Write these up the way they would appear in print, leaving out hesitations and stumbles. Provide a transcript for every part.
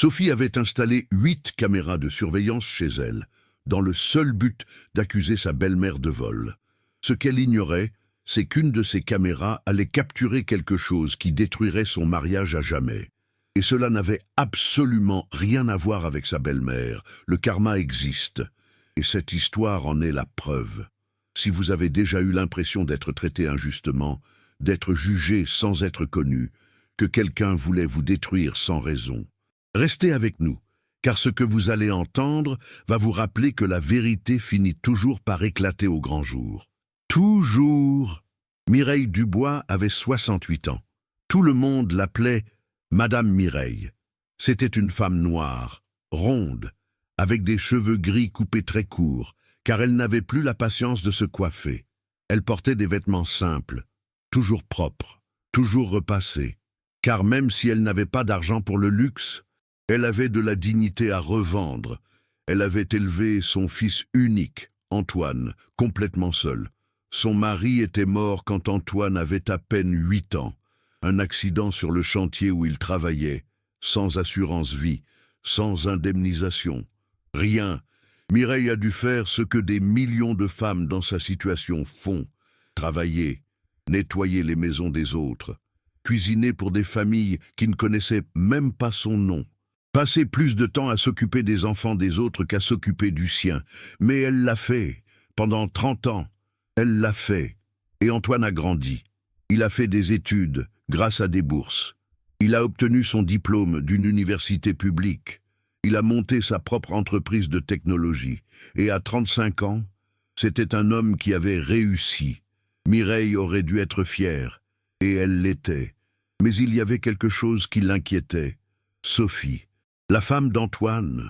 Sophie avait installé 8 caméras de surveillance chez elle, dans le seul but d'accuser sa belle-mère de vol. Ce qu'elle ignorait, c'est qu'une de ces caméras allait capturer quelque chose qui détruirait son mariage à jamais. Et cela n'avait absolument rien à voir avec sa belle-mère. Le karma existe. Et cette histoire en est la preuve. Si vous avez déjà eu l'impression d'être traité injustement, d'être jugé sans être connu, que quelqu'un voulait vous détruire sans raison, restez avec nous, car ce que vous allez entendre va vous rappeler que la vérité finit toujours par éclater au grand jour. Toujours. Mireille Dubois avait 68 ans. Tout le monde l'appelait Madame Mireille. C'était une femme noire, ronde, avec des cheveux gris coupés très courts, car elle n'avait plus la patience de se coiffer. Elle portait des vêtements simples, toujours propres, toujours repassés, car même si elle n'avait pas d'argent pour le luxe, elle avait de la dignité à revendre. Elle avait élevé son fils unique, Antoine, complètement seul. Son mari était mort quand Antoine avait à peine 8 ans. Un accident sur le chantier où il travaillait, sans assurance vie, sans indemnisation. Rien. Mireille a dû faire ce que des millions de femmes dans sa situation font. Travailler, nettoyer les maisons des autres, cuisiner pour des familles qui ne connaissaient même pas son nom. Passer plus de temps à s'occuper des enfants des autres qu'à s'occuper du sien. Mais elle l'a fait. Pendant 30 ans, elle l'a fait. Et Antoine a grandi. Il a fait des études grâce à des bourses. Il a obtenu son diplôme d'une université publique. Il a monté sa propre entreprise de technologie. Et à 35 ans, c'était un homme qui avait réussi. Mireille aurait dû être fière. Et elle l'était. Mais il y avait quelque chose qui l'inquiétait. Sophie. La femme d'Antoine.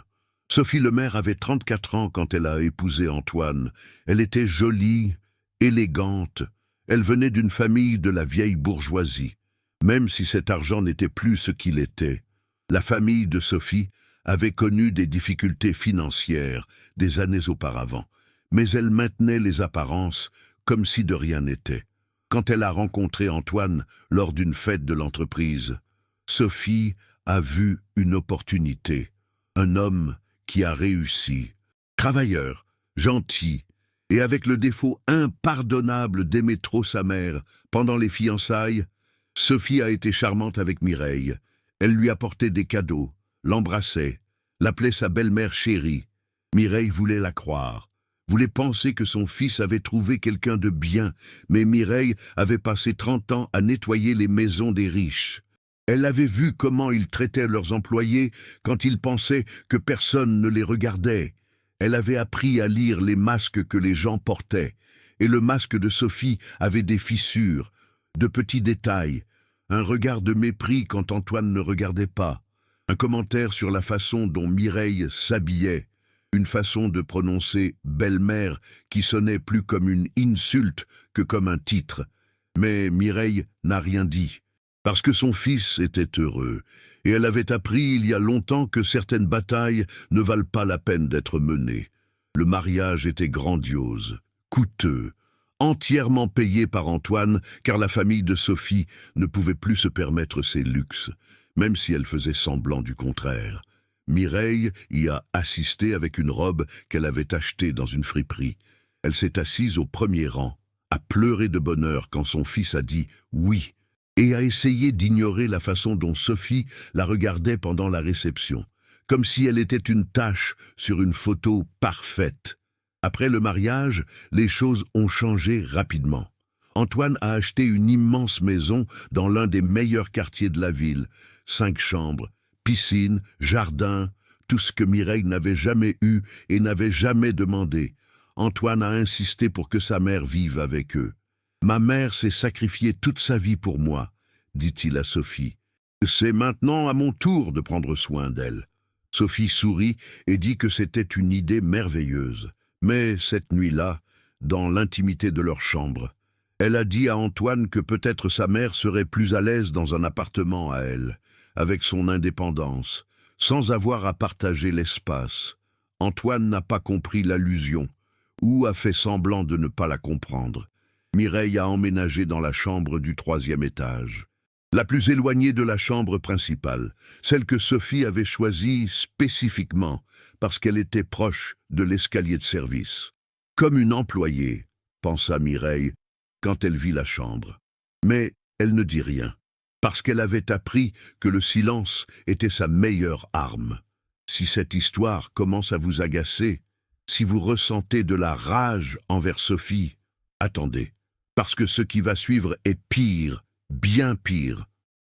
Sophie Lemaire avait 34 ans quand elle a épousé Antoine. Elle était jolie, élégante. Elle venait d'une famille de la vieille bourgeoisie. Même si cet argent n'était plus ce qu'il était. La famille de Sophie avait connu des difficultés financières des années auparavant. Mais elle maintenait les apparences comme si de rien n'était. Quand elle a rencontré Antoine lors d'une fête de l'entreprise, Sophie a vu une opportunité, un homme qui a réussi, travailleur, gentil, et avec le défaut impardonnable d'aimer trop sa mère. Pendant les fiançailles, Sophie a été charmante avec Mireille. Elle lui apportait des cadeaux, l'embrassait, l'appelait sa belle-mère chérie. Mireille voulait la croire, voulait penser que son fils avait trouvé quelqu'un de bien, mais Mireille avait passé 30 ans à nettoyer les maisons des riches. Elle avait vu comment ils traitaient leurs employés quand ils pensaient que personne ne les regardait. Elle avait appris à lire les masques que les gens portaient. Et le masque de Sophie avait des fissures, de petits détails, un regard de mépris quand Antoine ne regardait pas, un commentaire sur la façon dont Mireille s'habillait, une façon de prononcer « belle-mère » qui sonnait plus comme une insulte que comme un titre. Mais Mireille n'a rien dit. Parce que son fils était heureux, et elle avait appris il y a longtemps que certaines batailles ne valent pas la peine d'être menées. Le mariage était grandiose, coûteux, entièrement payé par Antoine, car la famille de Sophie ne pouvait plus se permettre ces luxes, même si elle faisait semblant du contraire. Mireille y a assisté avec une robe qu'elle avait achetée dans une friperie. Elle s'est assise au premier rang, a pleuré de bonheur quand son fils a dit « oui », et a essayé d'ignorer la façon dont Sophie la regardait pendant la réception, comme si elle était une tache sur une photo parfaite. Après le mariage, les choses ont changé rapidement. Antoine a acheté une immense maison dans l'un des meilleurs quartiers de la ville, 5 chambres, piscine, jardin, tout ce que Mireille n'avait jamais eu et n'avait jamais demandé. Antoine a insisté pour que sa mère vive avec eux. « Ma mère s'est sacrifiée toute sa vie pour moi », dit-il à Sophie. « C'est maintenant à mon tour de prendre soin d'elle. » Sophie sourit et dit que c'était une idée merveilleuse. Mais cette nuit-là, dans l'intimité de leur chambre, elle a dit à Antoine que peut-être sa mère serait plus à l'aise dans un appartement à elle, avec son indépendance, sans avoir à partager l'espace. Antoine n'a pas compris l'allusion, ou a fait semblant de ne pas la comprendre. Mireille a emménagé dans la chambre du 3e étage. la plus éloignée de la chambre principale, celle que Sophie avait choisie spécifiquement parce qu'elle était proche de l'escalier de service. Comme une employée, pensa Mireille quand elle vit la chambre. Mais elle ne dit rien, parce qu'elle avait appris que le silence était sa meilleure arme. Si cette histoire commence à vous agacer, si vous ressentez de la rage envers Sophie, attendez, parce que ce qui va suivre est pire, bien pire,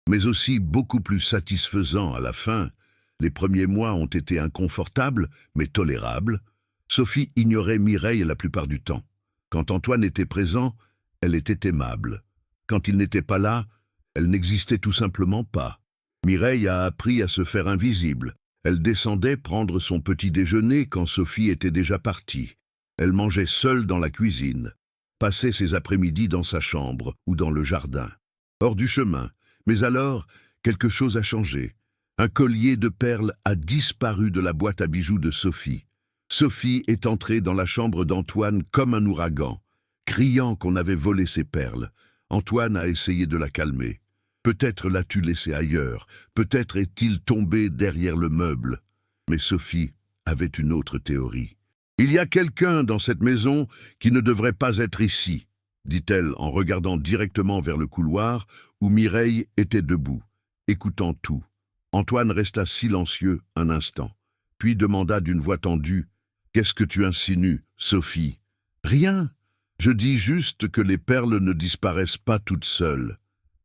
mais aussi beaucoup plus satisfaisant à la fin. Les premiers mois ont été inconfortables, mais tolérables. Sophie ignorait Mireille la plupart du temps. Quand Antoine était présent, elle était aimable. Quand il n'était pas là, elle n'existait tout simplement pas. Mireille a appris à se faire invisible. Elle descendait prendre son petit déjeuner quand Sophie était déjà partie. Elle mangeait seule dans la cuisine, passait ses après-midi dans sa chambre ou dans le jardin, hors du chemin. Mais alors, quelque chose a changé. Un collier de perles a disparu de la boîte à bijoux de Sophie. Sophie est entrée dans la chambre d'Antoine comme un ouragan, criant qu'on avait volé ses perles. Antoine a essayé de la calmer. Peut-être l'as-tu laissé ailleurs, peut-être est-il tombé derrière le meuble. Mais Sophie avait une autre théorie. « Il y a quelqu'un dans cette maison qui ne devrait pas être ici », dit-elle en regardant directement vers le couloir où Mireille était debout, écoutant tout. Antoine resta silencieux un instant, puis demanda d'une voix tendue « Qu'est-ce que tu insinues, Sophie ?»« Rien. Je dis juste que les perles ne disparaissent pas toutes seules. »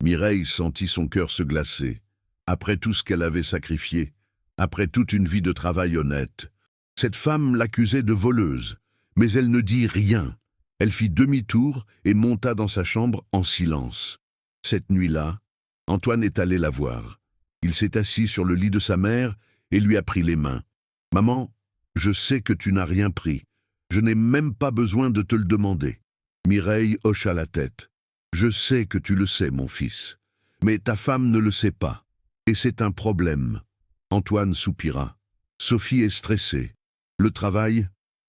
Mireille sentit son cœur se glacer. Après tout ce qu'elle avait sacrifié, après toute une vie de travail honnête, cette femme l'accusait de voleuse, mais elle ne dit rien. Elle fit demi-tour et monta dans sa chambre en silence. Cette nuit-là, Antoine est allé la voir. Il s'est assis sur le lit de sa mère et lui a pris les mains. « Maman, je sais que tu n'as rien pris. Je n'ai même pas besoin de te le demander. » Mireille hocha la tête. « Je sais que tu le sais, mon fils. Mais ta femme ne le sait pas. Et c'est un problème. » Antoine soupira. Sophie est stressée. Le travail,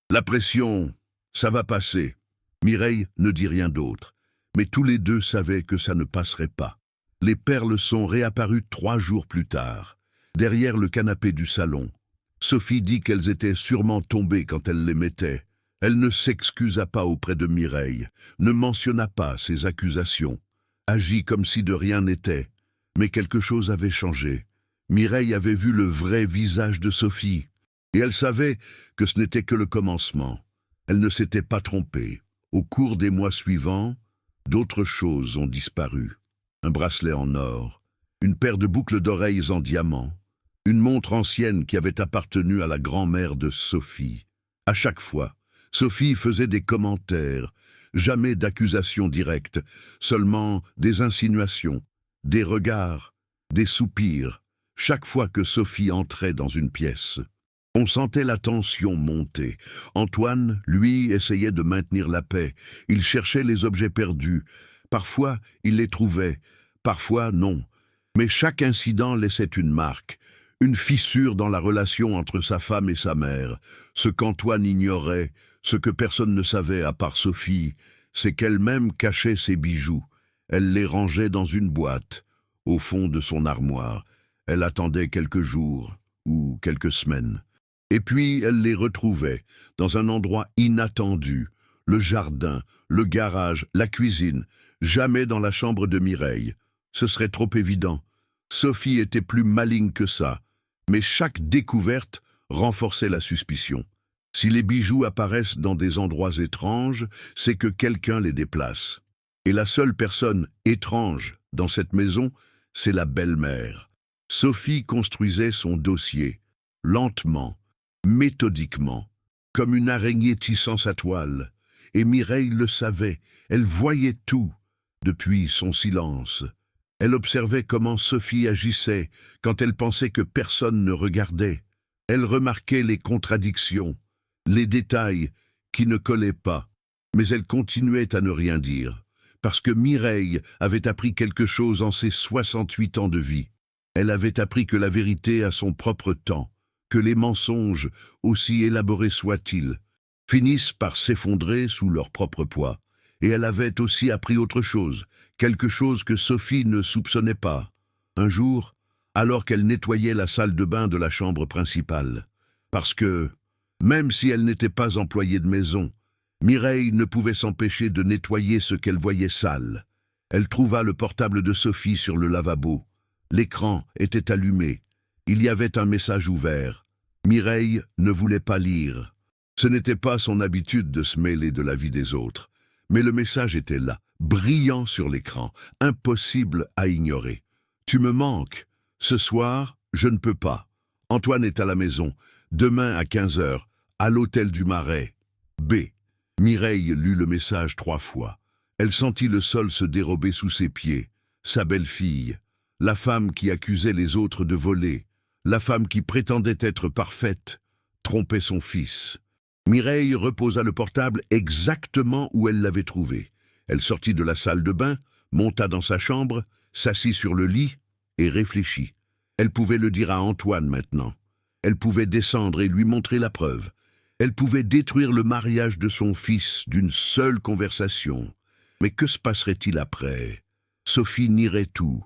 la pression, ça va passer. Mireille ne dit rien d'autre. Mais tous les deux savaient que ça ne passerait pas. Les perles sont réapparues 3 jours plus tard, derrière le canapé du salon. Sophie dit qu'elles étaient sûrement tombées quand elle les mettait. Elle ne s'excusa pas auprès de Mireille, ne mentionna pas ses accusations, agit comme si de rien n'était. Mais quelque chose avait changé. Mireille avait vu le vrai visage de Sophie, et elle savait que ce n'était que le commencement. Elle ne s'était pas trompée. Au cours des mois suivants, d'autres choses ont disparu. Un bracelet en or, une paire de boucles d'oreilles en diamant, une montre ancienne qui avait appartenu à la grand-mère de Sophie. À chaque fois, Sophie faisait des commentaires, jamais d'accusations directes, seulement des insinuations, des regards, des soupirs, chaque fois que Sophie entrait dans une pièce. On sentait la tension monter. Antoine, lui, essayait de maintenir la paix. Il cherchait les objets perdus. Parfois, il les trouvait, parfois non. Mais chaque incident laissait une marque, une fissure dans la relation entre sa femme et sa mère. Ce qu'Antoine ignorait, ce que personne ne savait à part Sophie, c'est qu'elle-même cachait ses bijoux. Elle les rangeait dans une boîte, au fond de son armoire. Elle attendait quelques jours ou quelques semaines. Et puis elle les retrouvait dans un endroit inattendu, le jardin, le garage, la cuisine, jamais dans la chambre de Mireille. Ce serait trop évident. Sophie était plus maligne que ça, mais chaque découverte renforçait la suspicion. Si les bijoux apparaissent dans des endroits étranges, c'est que quelqu'un les déplace. Et la seule personne étrange dans cette maison, c'est la belle-mère. Sophie construisait son dossier, lentement, méthodiquement, comme une araignée tissant sa toile. Et Mireille le savait, elle voyait tout, depuis son silence. Elle observait comment Sophie agissait quand elle pensait que personne ne regardait. Elle remarquait les contradictions, les détails qui ne collaient pas, mais elle continuait à ne rien dire, parce que Mireille avait appris quelque chose en ses 68 ans de vie. Elle avait appris que la vérité a son propre temps, que les mensonges, aussi élaborés soient-ils, finissent par s'effondrer sous leur propre poids, Et elle avait aussi appris autre chose, quelque chose que Sophie ne soupçonnait pas. Un jour, alors qu'elle nettoyait la salle de bain de la chambre principale, parce que, même si elle n'était pas employée de maison, Mireille ne pouvait s'empêcher de nettoyer ce qu'elle voyait sale. Elle trouva le portable de Sophie sur le lavabo. L'écran était allumé. Il y avait un message ouvert. Mireille ne voulait pas lire. Ce n'était pas son habitude de se mêler de la vie des autres. Mais le message était là, brillant sur l'écran, impossible à ignorer. « Tu me manques. Ce soir, je ne peux pas. Antoine est à la maison. Demain à 15 heures, à l'hôtel du Marais. B. » Mireille lut le message 3 fois. Elle sentit le sol se dérober sous ses pieds. Sa belle-fille, la femme qui accusait les autres de voler, la femme qui prétendait être parfaite, trompait son fils. Mireille reposa le portable exactement où elle l'avait trouvé. Elle sortit de la salle de bain, monta dans sa chambre, s'assit sur le lit et réfléchit. Elle pouvait le dire à Antoine maintenant. Elle pouvait descendre et lui montrer la preuve. Elle pouvait détruire le mariage de son fils d'une seule conversation. Mais que se passerait-il après? Sophie nierait tout,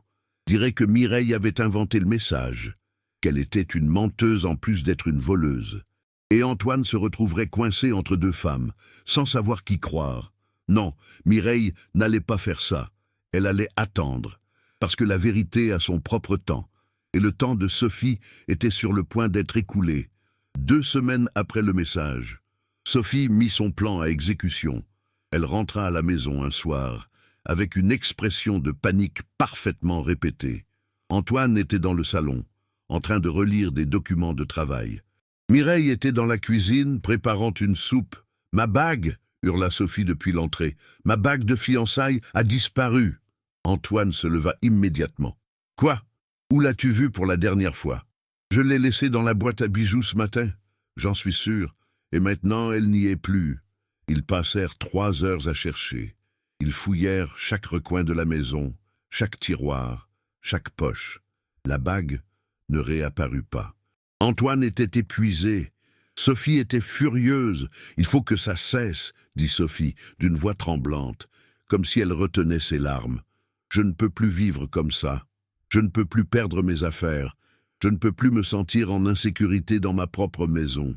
dirait que Mireille avait inventé le message, qu'elle était une menteuse en plus d'être une voleuse. Et Antoine se retrouverait coincé entre deux femmes, sans savoir qui croire. Non, Mireille n'allait pas faire ça. Elle allait attendre, parce que la vérité a son propre temps, et le temps de Sophie était sur le point d'être écoulé. 2 semaines après le message, Sophie mit son plan à exécution. Elle rentra à la maison un soir, avec une expression de panique parfaitement répétée. Antoine était dans le salon, en train de relire des documents de travail. Mireille était dans la cuisine, préparant une soupe. « Ma bague !» hurla Sophie depuis l'entrée. « Ma bague de fiançailles a disparu !» Antoine se leva immédiatement. « Quoi? Où l'as-tu vue pour la dernière fois? »« Je l'ai laissée dans la boîte à bijoux ce matin. J'en suis sûr. Et maintenant, elle n'y est plus. » Ils passèrent 3 heures à chercher. Ils fouillèrent chaque recoin de la maison, chaque tiroir, chaque poche. La bague ne réapparut pas. Antoine était épuisé. Sophie était furieuse. « Il faut que ça cesse, » dit Sophie, d'une voix tremblante, comme si elle retenait ses larmes. « Je ne peux plus vivre comme ça. Je ne peux plus perdre mes affaires. Je ne peux plus me sentir en insécurité dans ma propre maison. »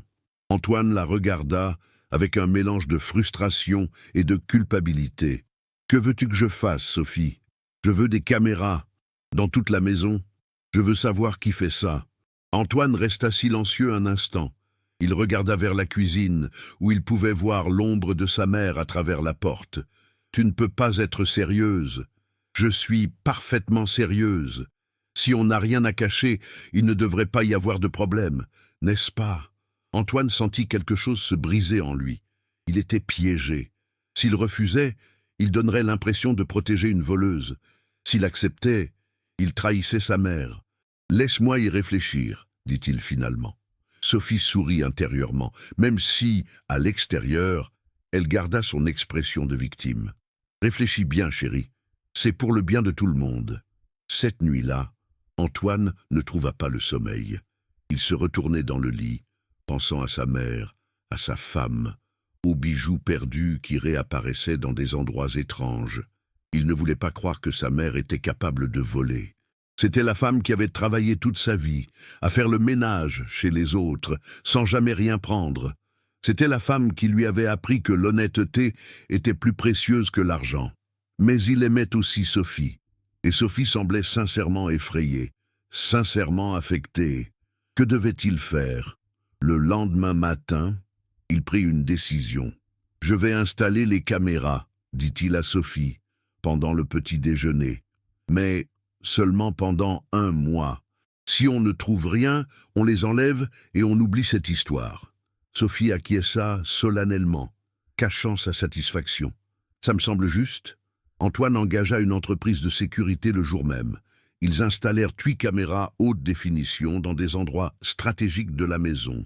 Antoine la regarda avec un mélange de frustration et de culpabilité. « Que veux-tu que je fasse, Sophie? Je veux des caméras. Dans toute la maison. Je veux savoir qui fait ça. » Antoine resta silencieux un instant. Il regarda vers la cuisine, où il pouvait voir l'ombre de sa mère à travers la porte. « Tu ne peux pas être sérieuse. Je suis parfaitement sérieuse. Si on n'a rien à cacher, il ne devrait pas y avoir de problème, n'est-ce pas ?» Antoine sentit quelque chose se briser en lui. Il était piégé. S'il refusait, il donnerait l'impression de protéger une voleuse. S'il acceptait, il trahissait sa mère. « Laisse-moi y réfléchir, » dit-il finalement. Sophie sourit intérieurement, même si, à l'extérieur, elle garda son expression de victime. « Réfléchis bien, chérie. C'est pour le bien de tout le monde. » Cette nuit-là, Antoine ne trouva pas le sommeil. Il se retournait dans le lit, pensant à sa mère, à sa femme, aux bijoux perdus qui réapparaissaient dans des endroits étranges. Il ne voulait pas croire que sa mère était capable de voler. C'était la femme qui avait travaillé toute sa vie, à faire le ménage chez les autres, sans jamais rien prendre. C'était la femme qui lui avait appris que l'honnêteté était plus précieuse que l'argent. Mais il aimait aussi Sophie, et Sophie semblait sincèrement effrayée, sincèrement affectée. Que devait-il faire? Le lendemain matin, il prit une décision. « Je vais installer les caméras, » dit-il à Sophie, pendant le petit déjeuner. Mais seulement pendant 1 mois. Si on ne trouve rien, on les enlève et on oublie cette histoire. Sophie acquiesça solennellement, cachant sa satisfaction. « Ça me semble juste. » Antoine engagea une entreprise de sécurité le jour même. Ils installèrent 8 caméras haute définition dans des endroits stratégiques de la maison.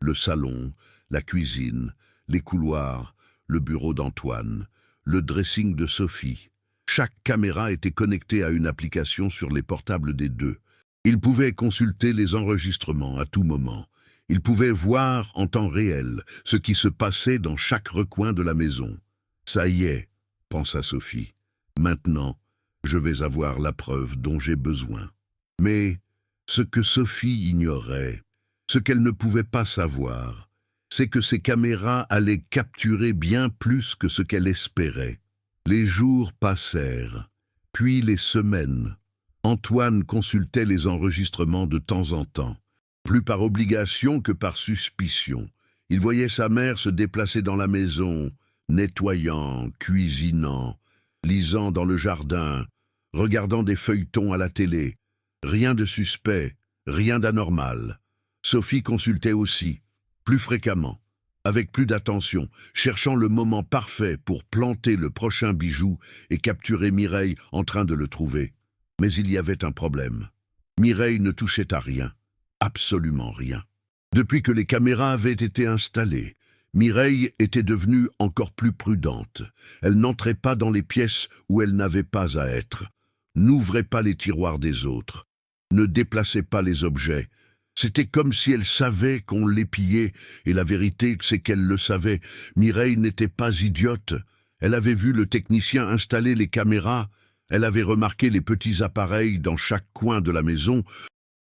Le salon, la cuisine, les couloirs, le bureau d'Antoine, le dressing de Sophie. Chaque caméra était connectée à une application sur les portables des deux. Ils pouvaient consulter les enregistrements à tout moment. Ils pouvaient voir en temps réel ce qui se passait dans chaque recoin de la maison. Ça y est, pensa Sophie. Maintenant, je vais avoir la preuve dont j'ai besoin. Mais ce que Sophie ignorait, ce qu'elle ne pouvait pas savoir, c'est que ces caméras allaient capturer bien plus que ce qu'elle espérait. Les jours passèrent, puis les semaines. Antoine consultait les enregistrements de temps en temps, plus par obligation que par suspicion. Il voyait sa mère se déplacer dans la maison, nettoyant, cuisinant, lisant dans le jardin, regardant des feuilletons à la télé. Rien de suspect, rien d'anormal. Sophie consultait aussi, plus fréquemment, avec plus d'attention, cherchant le moment parfait pour planter le prochain bijou et capturer Mireille en train de le trouver. Mais il y avait un problème. Mireille ne touchait à rien, absolument rien. Depuis que les caméras avaient été installées, Mireille était devenue encore plus prudente. Elle n'entrait pas dans les pièces où elle n'avait pas à être, n'ouvrait pas les tiroirs des autres, ne déplaçait pas les objets. C'était comme si elle savait qu'on les pillait, et la vérité, c'est qu'elle le savait. Mireille n'était pas idiote. Elle avait vu le technicien installer les caméras, elle avait remarqué les petits appareils dans chaque coin de la maison,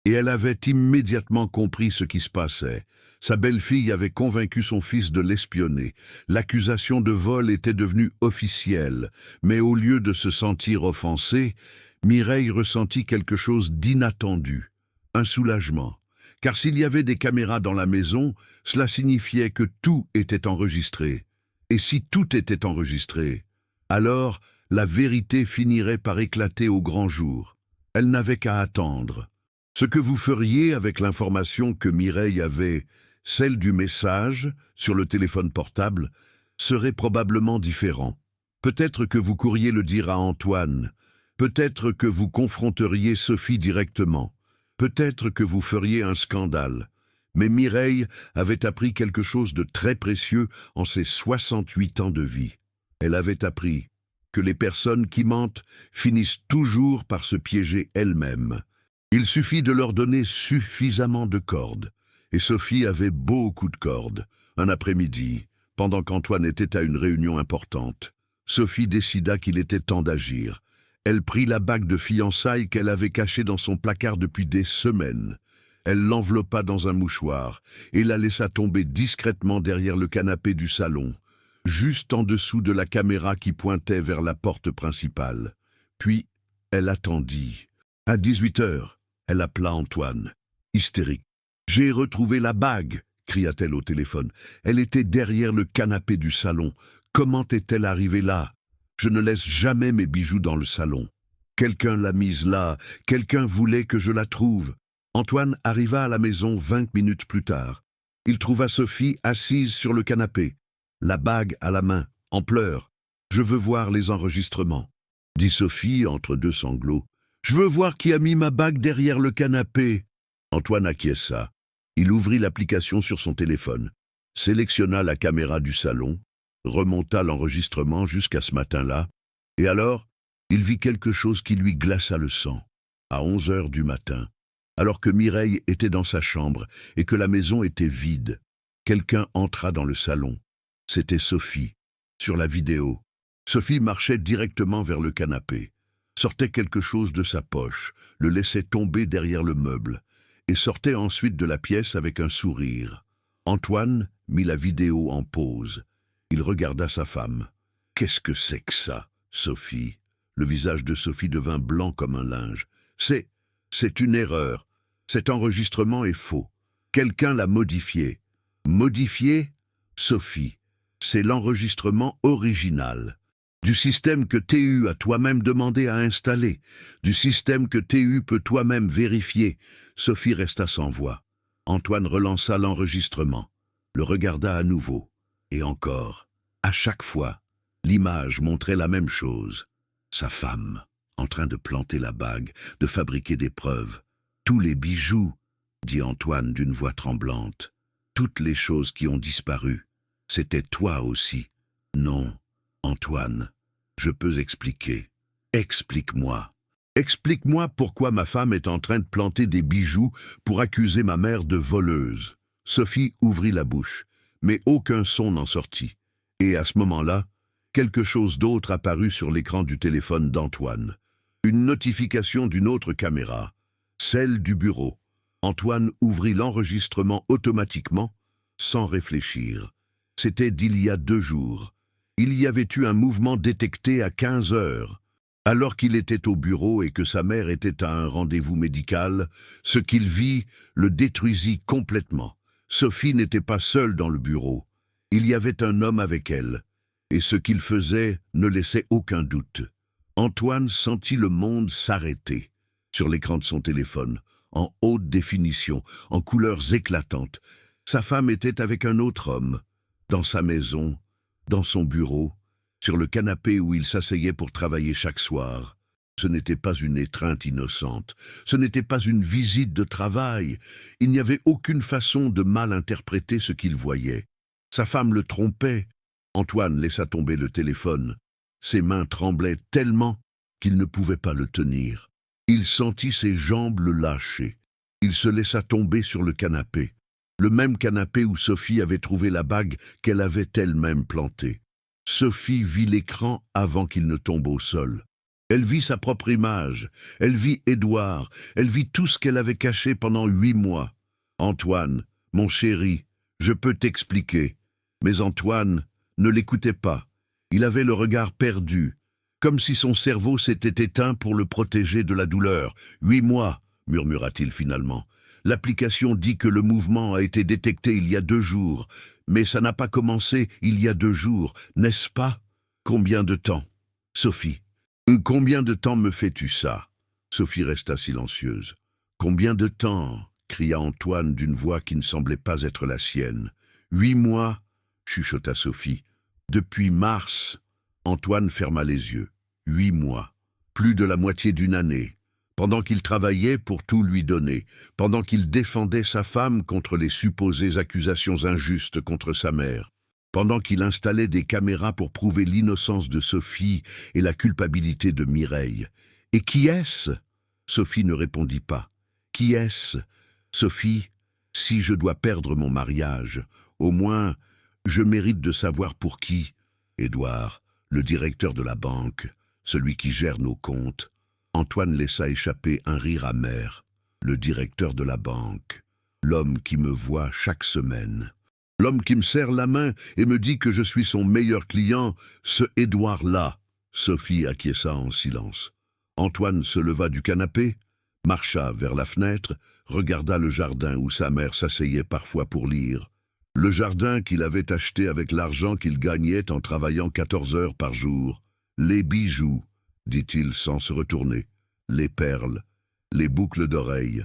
et elle avait immédiatement compris ce qui se passait. Sa belle-fille avait convaincu son fils de l'espionner. L'accusation de vol était devenue officielle, mais au lieu de se sentir offensée, Mireille ressentit quelque chose d'inattendu, un soulagement. Car s'il y avait des caméras dans la maison, cela signifiait que tout était enregistré. Et si tout était enregistré, alors la vérité finirait par éclater au grand jour. Elle n'avait qu'à attendre. Ce que vous feriez avec l'information que Mireille avait, celle du message, sur le téléphone portable, serait probablement différent. Peut-être que vous courriez le dire à Antoine, peut-être que vous confronteriez Sophie directement. Peut-être que vous feriez un scandale, mais Mireille avait appris quelque chose de très précieux en ses 68 ans de vie. Elle avait appris que les personnes qui mentent finissent toujours par se piéger elles-mêmes. Il suffit de leur donner suffisamment de cordes. Et Sophie avait beaucoup de cordes. Un après-midi, pendant qu'Antoine était à une réunion importante, Sophie décida qu'il était temps d'agir. Elle prit la bague de fiançailles qu'elle avait cachée dans son placard depuis des semaines. Elle l'enveloppa dans un mouchoir et la laissa tomber discrètement derrière le canapé du salon, juste en dessous de la caméra qui pointait vers la porte principale. Puis, elle attendit. À 18h, elle appela Antoine, hystérique. « J'ai retrouvé la bague !» cria-t-elle au téléphone. Elle était derrière le canapé du salon. Comment est-elle arrivée là ? Je ne laisse jamais mes bijoux dans le salon. Quelqu'un l'a mise là, quelqu'un voulait que je la trouve. Antoine arriva à la maison 20 minutes plus tard. Il trouva Sophie assise sur le canapé, la bague à la main, en pleurs. « Je veux voir les enregistrements », dit Sophie entre deux sanglots. « Je veux voir qui a mis ma bague derrière le canapé. » Antoine acquiesça. Il ouvrit l'application sur son téléphone, sélectionna la caméra du salon, remonta l'enregistrement jusqu'à ce matin-là, et alors, il vit quelque chose qui lui glaça le sang. À 11h du matin, alors que Mireille était dans sa chambre et que la maison était vide, quelqu'un entra dans le salon. C'était Sophie, sur la vidéo. Sophie marchait directement vers le canapé, sortait quelque chose de sa poche, le laissait tomber derrière le meuble, et sortait ensuite de la pièce avec un sourire. Antoine mit la vidéo en pause. Il regarda sa femme. « Qu'est-ce que c'est que ça, Sophie ?» Le visage de Sophie devint blanc comme un linge. « C'est une erreur. Cet enregistrement est faux. Quelqu'un l'a modifié. » « Modifié, Sophie, c'est l'enregistrement original. Du système que TU a toi-même demandé à installer. Du système que TU peut toi-même vérifier. » Sophie resta sans voix. Antoine relança l'enregistrement, le regarda à nouveau. Et encore, à chaque fois, l'image montrait la même chose. Sa femme, en train de planter la bague, de fabriquer des preuves. Tous les bijoux, dit Antoine d'une voix tremblante. Toutes les choses qui ont disparu. C'était toi aussi. Non, Antoine, je peux expliquer. Explique-moi. Explique-moi pourquoi ma femme est en train de planter des bijoux pour accuser ma mère de voleuse. Sophie ouvrit la bouche, mais aucun son n'en sortit. Et à ce moment-là, quelque chose d'autre apparut sur l'écran du téléphone d'Antoine. Une notification d'une autre caméra, celle du bureau. Antoine ouvrit l'enregistrement automatiquement, sans réfléchir. C'était d'il y a 2 jours. Il y avait eu un mouvement détecté à 15 heures. Alors qu'il était au bureau et que sa mère était à un rendez-vous médical, ce qu'il vit le détruisit complètement. Sophie n'était pas seule dans le bureau. Il y avait un homme avec elle, et ce qu'il faisait ne laissait aucun doute. Antoine sentit le monde s'arrêter. Sur l'écran de son téléphone, en haute définition, en couleurs éclatantes, sa femme était avec un autre homme, dans sa maison, dans son bureau, sur le canapé où il s'asseyait pour travailler chaque soir. Ce n'était pas une étreinte innocente, ce n'était pas une visite de travail, il n'y avait aucune façon de mal interpréter ce qu'il voyait. Sa femme le trompait. Antoine laissa tomber le téléphone. Ses mains tremblaient tellement qu'il ne pouvait pas le tenir. Il sentit ses jambes le lâcher. Il se laissa tomber sur le canapé. Le même canapé où Sophie avait trouvé la bague qu'elle avait elle-même plantée. Sophie vit l'écran avant qu'il ne tombe au sol. Elle vit sa propre image, elle vit Édouard, elle vit tout ce qu'elle avait caché pendant 8 mois. « Antoine, mon chéri, je peux t'expliquer. » Mais Antoine ne l'écoutait pas. Il avait le regard perdu, comme si son cerveau s'était éteint pour le protéger de la douleur. « 8 mois, murmura-t-il finalement. L'application dit que le mouvement a été détecté il y a 2 jours, mais ça n'a pas commencé il y a 2 jours, n'est-ce pas? Combien de temps? Sophie. Combien de temps me fais-tu ça? Sophie resta silencieuse. Combien de temps? Cria Antoine d'une voix qui ne semblait pas être la sienne. 8 mois, chuchota Sophie. Depuis mars. Antoine ferma les yeux. 8 mois. Plus de la moitié d'une année. Pendant qu'il travaillait pour tout lui donner, pendant qu'il défendait sa femme contre les supposées accusations injustes contre sa mère, pendant qu'il installait des caméras pour prouver l'innocence de Sophie et la culpabilité de Mireille. Et qui est-ce? Sophie ne répondit pas. Qui est-ce? Sophie, si je dois perdre mon mariage, au moins, je mérite de savoir pour qui. Édouard, le directeur de la banque, celui qui gère nos comptes. Antoine laissa échapper un rire amer. Le directeur de la banque, l'homme qui me voit chaque semaine, l'homme qui me serre la main et me dit que je suis son meilleur client, ce Édouard-là. Sophie acquiesça en silence. Antoine se leva du canapé, marcha vers la fenêtre, regarda le jardin où sa mère s'asseyait parfois pour lire. Le jardin qu'il avait acheté avec l'argent qu'il gagnait en travaillant 14 heures par jour. Les bijoux, dit-il sans se retourner, les perles, les boucles d'oreilles,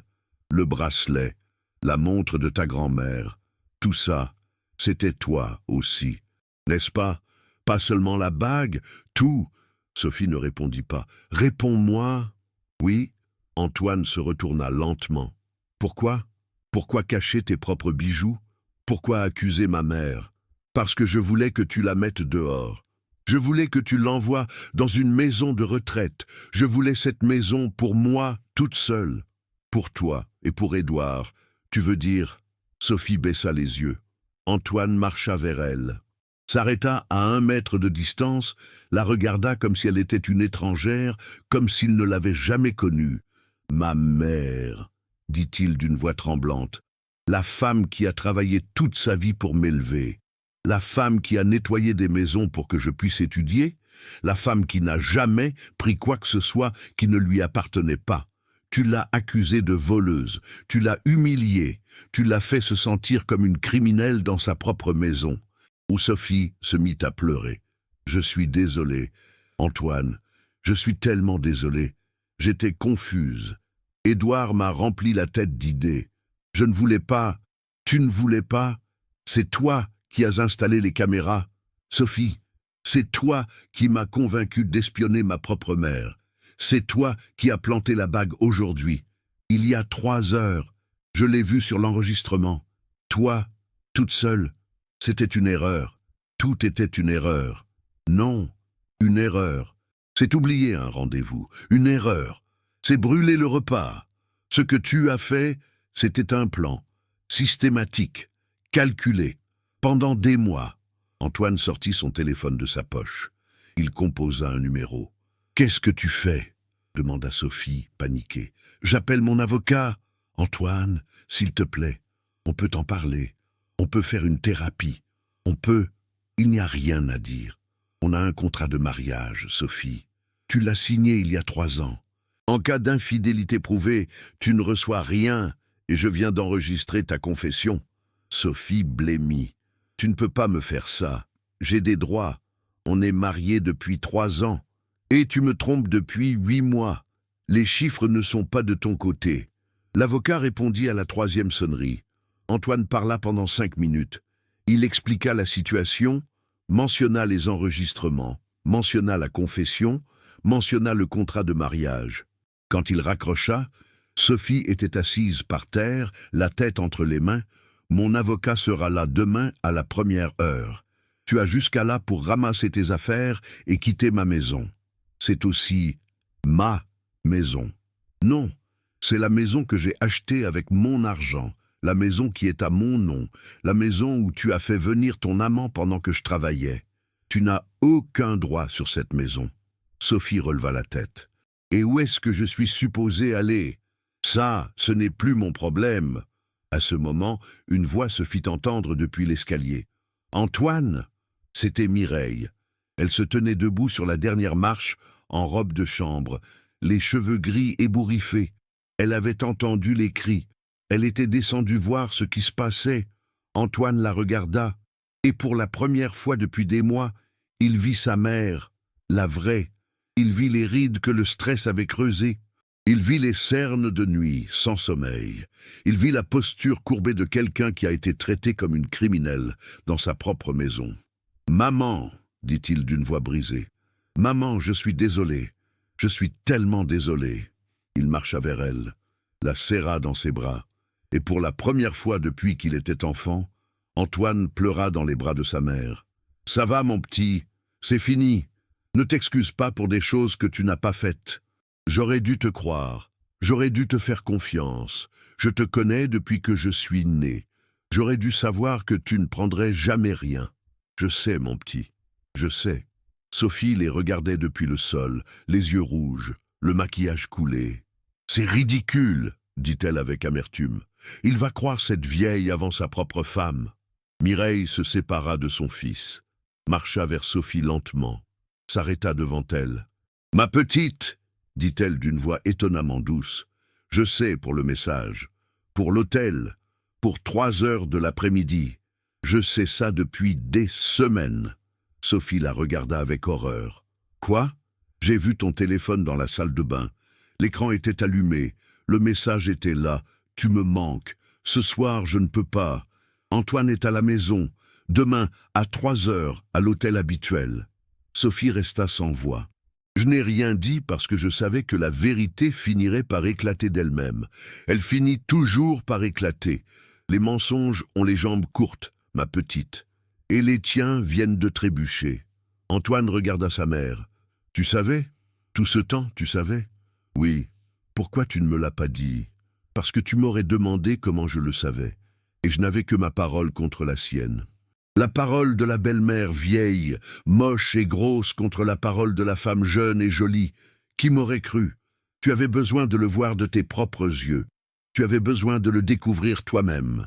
le bracelet, la montre de ta grand-mère, tout ça, c'était toi aussi, n'est-ce pas? Pas seulement la bague, tout. Sophie ne répondit pas. Réponds-moi. Oui. Antoine se retourna lentement. Pourquoi? Pourquoi cacher tes propres bijoux? Pourquoi accuser ma mère? Parce que je voulais que tu la mettes dehors. Je voulais que tu l'envoies dans une maison de retraite. Je voulais cette maison pour moi, toute seule. Pour toi et pour Édouard. Tu veux dire? Sophie baissa les yeux. Antoine marcha vers elle. S'arrêta à 1 mètre de distance, la regarda comme si elle était une étrangère, comme s'il ne l'avait jamais connue. « Ma mère », dit-il d'une voix tremblante, « la femme qui a travaillé toute sa vie pour m'élever. La femme qui a nettoyé des maisons pour que je puisse étudier, la femme qui n'a jamais pris quoi que ce soit qui ne lui appartenait pas. Tu l'as accusée de voleuse, tu l'as humiliée, tu l'as fait se sentir comme une criminelle dans sa propre maison. » Où Sophie se mit à pleurer. « Je suis désolée, Antoine, je suis tellement désolée. J'étais confuse. Édouard m'a rempli la tête d'idées. Je ne voulais pas, tu ne voulais pas. C'est toi qui as installé les caméras. Sophie, c'est toi qui m'as convaincu d'espionner ma propre mère. C'est toi qui as planté la bague aujourd'hui. Il y a 3 heures, je l'ai vue sur l'enregistrement. Toi, toute seule. C'était une erreur. Tout était une erreur. Non, une erreur. C'est oublier un rendez-vous. Une erreur. C'est brûler le repas. Ce que tu as fait, c'était un plan. Systématique. Calculé. Pendant des mois. Antoine sortit son téléphone de sa poche. Il composa un numéro. « Qu'est-ce que tu fais ?» demanda Sophie, paniquée. « J'appelle mon avocat. »« Antoine, s'il te plaît, on peut en parler. On peut faire une thérapie. On peut... » « Il n'y a rien à dire. On a un contrat de mariage, Sophie. Tu l'as signé il y a 3 ans. En cas d'infidélité prouvée, tu ne reçois rien et je viens d'enregistrer ta confession. » Sophie blêmit. « Tu ne peux pas me faire ça. J'ai des droits. On est mariés depuis 3 ans. Et tu me trompes depuis 8 mois. Les chiffres ne sont pas de ton côté. » L'avocat répondit à la 3e sonnerie. Antoine parla pendant 5 minutes. Il expliqua la situation, mentionna les enregistrements, mentionna la confession, mentionna le contrat de mariage. Quand il raccrocha, Sophie était assise par terre, la tête entre les mains. « Mon avocat sera là demain à la 1re heure. Tu as jusqu'à là pour ramasser tes affaires et quitter ma maison. C'est aussi ma maison. Non, c'est la maison que j'ai achetée avec mon argent. La maison qui est à mon nom, la maison où tu as fait venir ton amant pendant que je travaillais. Tu n'as aucun droit sur cette maison. » Sophie releva la tête. « Et où est-ce que je suis supposée aller? Ça, ce n'est plus mon problème. » À ce moment, une voix se fit entendre depuis l'escalier. « Antoine !» C'était Mireille. Elle se tenait debout sur la dernière marche, en robe de chambre, les cheveux gris ébouriffés. Elle avait entendu les cris. Elle était descendue voir ce qui se passait. Antoine la regarda, et pour la première fois depuis des mois, il vit sa mère, la vraie. Il vit les rides que le stress avait creusées. Il vit les cernes de nuit, sans sommeil. Il vit la posture courbée de quelqu'un qui a été traité comme une criminelle dans sa propre maison. « Maman !» dit-il d'une voix brisée. « Maman, je suis désolé. Je suis tellement désolé. » Il marcha vers elle, la serra dans ses bras. Et pour la première fois depuis qu'il était enfant, Antoine pleura dans les bras de sa mère. « Ça va, mon petit, c'est fini. Ne t'excuse pas pour des choses que tu n'as pas faites. J'aurais dû te croire, j'aurais dû te faire confiance. Je te connais depuis que je suis né. J'aurais dû savoir que tu ne prendrais jamais rien. Je sais, mon petit, je sais. » Sophie les regardait depuis le sol, les yeux rouges, le maquillage coulé. « C'est ridicule !» dit-elle avec amertume. « Il va croire cette vieille avant sa propre femme. » Mireille se sépara de son fils, marcha vers Sophie lentement, s'arrêta devant elle. « Ma petite !» dit-elle d'une voix étonnamment douce. « Je sais pour le message, pour l'hôtel, pour 3 heures de l'après-midi. Je sais ça depuis des semaines. » Sophie la regarda avec horreur. « Quoi ? J'ai vu ton téléphone dans la salle de bain. L'écran était allumé. Le message était là. Tu me manques. Ce soir, je ne peux pas. Antoine est à la maison. Demain, à 3 heures, à l'hôtel habituel. » Sophie resta sans voix. Je n'ai rien dit parce que je savais que la vérité finirait par éclater d'elle-même. Elle finit toujours par éclater. Les mensonges ont les jambes courtes, ma petite. Et les tiens viennent de trébucher. Antoine regarda sa mère. « Tu savais? Tout ce temps, tu savais? » « Oui. Pourquoi tu ne me l'as pas dit? Parce que tu m'aurais demandé comment je le savais. Et je n'avais que ma parole contre la sienne. La parole de la belle-mère vieille, moche et grosse contre la parole de la femme jeune et jolie. Qui m'aurait cru? Tu avais besoin de le voir de tes propres yeux. Tu avais besoin de le découvrir toi-même. »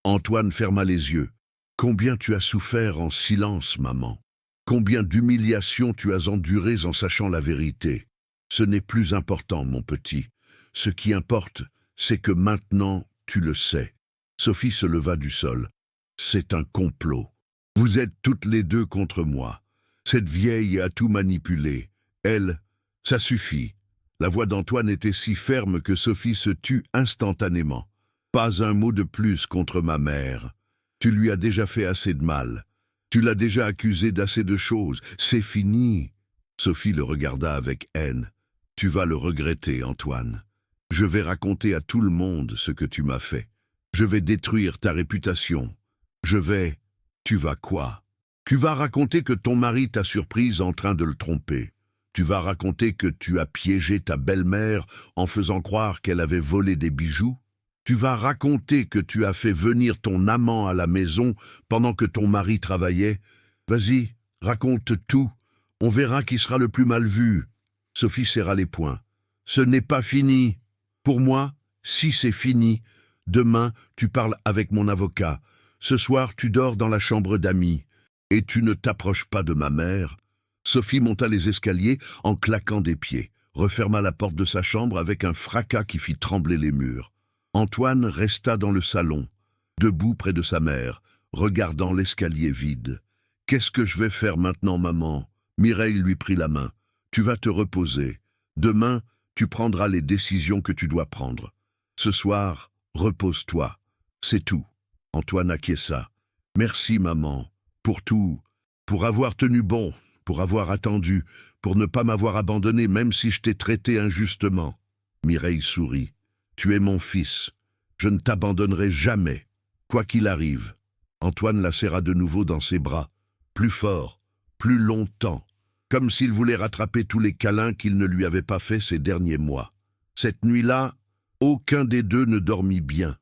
Antoine ferma les yeux. « Combien tu as souffert en silence, maman. Combien d'humiliations tu as endurées en sachant la vérité. Ce n'est plus important, mon petit. Ce qui importe, c'est que maintenant, tu le sais. » Sophie se leva du sol. « C'est un complot. Vous êtes toutes les deux contre moi. Cette vieille a tout manipulé. Elle, ça suffit. » La voix d'Antoine était si ferme que Sophie se tut instantanément. « Pas un mot de plus contre ma mère. Tu lui as déjà fait assez de mal. Tu l'as déjà accusée d'assez de choses. C'est fini. » Sophie le regarda avec haine. « Tu vas le regretter, Antoine. Je vais raconter à tout le monde ce que tu m'as fait. Je vais détruire ta réputation. Je vais... » « Tu vas quoi? Tu vas raconter que ton mari t'a surprise en train de le tromper. Tu vas raconter que tu as piégé ta belle-mère en faisant croire qu'elle avait volé des bijoux. Tu vas raconter que tu as fait venir ton amant à la maison pendant que ton mari travaillait. Vas-y, raconte tout. On verra qui sera le plus mal vu. Sophie serra les poings. Ce n'est pas fini. Pour moi, si c'est fini, demain, tu parles avec mon avocat. Ce soir, tu dors dans la chambre d'amis. Et tu ne t'approches pas de ma mère. Sophie monta les escaliers en claquant des pieds, referma la porte de sa chambre avec un fracas qui fit trembler les murs. Antoine resta dans le salon, debout près de sa mère, regardant l'escalier vide. « Qu'est-ce que je vais faire maintenant, maman ?» Mireille lui prit la main. « Tu vas te reposer. Demain, tu prendras les décisions que tu dois prendre. Ce soir, repose-toi. C'est tout. » Antoine acquiesça. « Merci, maman, pour tout, pour avoir tenu bon, pour avoir attendu, pour ne pas m'avoir abandonné même si je t'ai traité injustement. » Mireille sourit. « Tu es mon fils. Je ne t'abandonnerai jamais, quoi qu'il arrive. » Antoine la serra de nouveau dans ses bras, plus fort, plus longtemps, comme s'il voulait rattraper tous les câlins qu'il ne lui avait pas faits ces derniers mois. Cette nuit-là, aucun des deux ne dormit bien,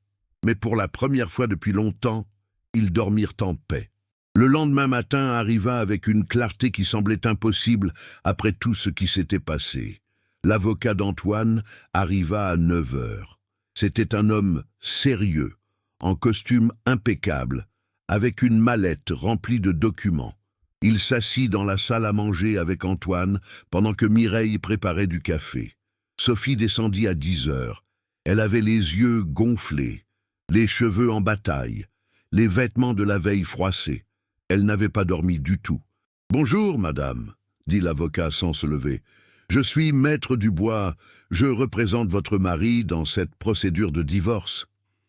mais pour la première fois depuis longtemps, ils dormirent en paix. Le lendemain matin arriva avec une clarté qui semblait impossible après tout ce qui s'était passé. L'avocat d'Antoine arriva à 9 heures. C'était un homme sérieux, en costume impeccable, avec une mallette remplie de documents. Il s'assit dans la salle à manger avec Antoine pendant que Mireille préparait du café. Sophie descendit à 10 heures. Elle avait les yeux gonflés, les cheveux en bataille, les vêtements de la veille froissés. Elle n'avait pas dormi du tout. « Bonjour, madame, » dit l'avocat sans se lever. « Je suis maître Dubois. Je représente votre mari dans cette procédure de divorce. »«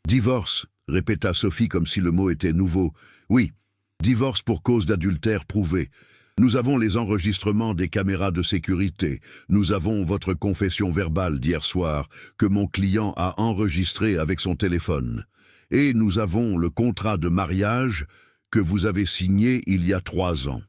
Divorce » répéta Sophie comme si le mot était nouveau. « Oui, divorce pour cause d'adultère prouvé. Nous avons les enregistrements des caméras de sécurité. Nous avons votre confession verbale d'hier soir que mon client a enregistrée avec son téléphone. Et nous avons le contrat de mariage que vous avez signé il y a 3 ans. »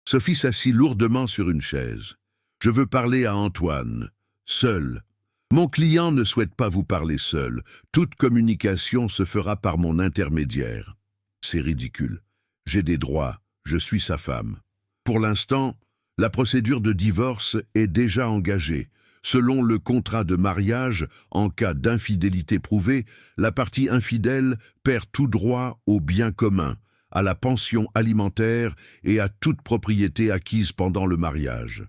Sophie s'assit lourdement sur une chaise. « Je veux parler à Antoine, seul. Mon client ne souhaite pas vous parler seul. Toute communication se fera par mon intermédiaire. » C'est ridicule. J'ai des droits, je suis sa femme. Pour l'instant, la procédure de divorce est déjà engagée. Selon le contrat de mariage, en cas d'infidélité prouvée, la partie infidèle perd tout droit aux biens communs, à la pension alimentaire et à toute propriété acquise pendant le mariage.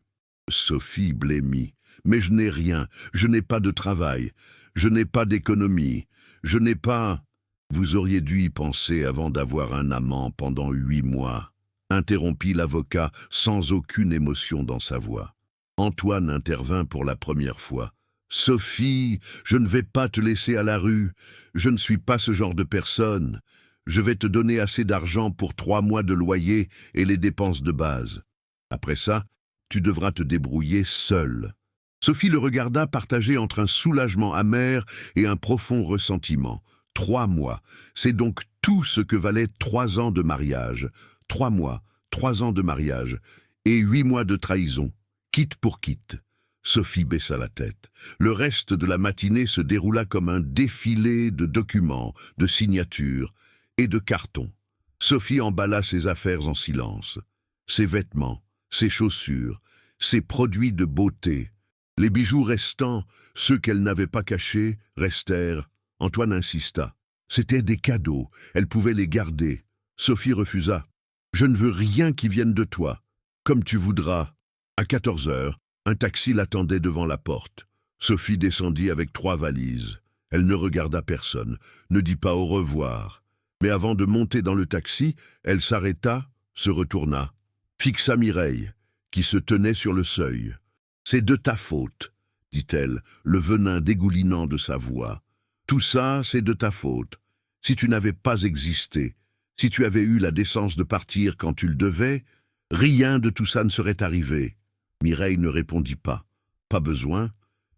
Sophie blêmit. « Mais je n'ai rien, je n'ai pas de travail, je n'ai pas d'économie, je n'ai pas... » « Vous auriez dû y penser avant d'avoir un amant pendant 8 mois, » interrompit l'avocat sans aucune émotion dans sa voix. Antoine intervint pour la première fois. « Sophie, je ne vais pas te laisser à la rue, je ne suis pas ce genre de personne. Je vais te donner assez d'argent pour 3 mois de loyer et les dépenses de base. Après ça, tu devras te débrouiller seule. » Sophie le regarda partagée entre un soulagement amer et un profond ressentiment. 3 mois, c'est donc tout ce que valaient 3 ans de mariage. 3 mois, 3 ans de mariage, et 8 mois de trahison, quitte pour quitte. Sophie baissa la tête. Le reste de la matinée se déroula comme un défilé de documents, de signatures et de cartons. Sophie emballa ses affaires en silence. Ses vêtements, ses chaussures, ses produits de beauté. Les bijoux restants, ceux qu'elle n'avait pas cachés, restèrent. Antoine insista. C'étaient des cadeaux, elle pouvait les garder. Sophie refusa. « Je ne veux rien qui vienne de toi. Comme tu voudras. » À 14 heures, un taxi l'attendait devant la porte. Sophie descendit avec 3 valises. Elle ne regarda personne, ne dit pas au revoir. Mais avant de monter dans le taxi, elle s'arrêta, se retourna, fixa Mireille, qui se tenait sur le seuil. « C'est de ta faute, » dit-elle, le venin dégoulinant de sa voix. « Tout ça, c'est de ta faute. Si tu n'avais pas existé, si tu avais eu la décence de partir quand tu le devais, rien de tout ça ne serait arrivé. » Mireille ne répondit pas. « Pas besoin.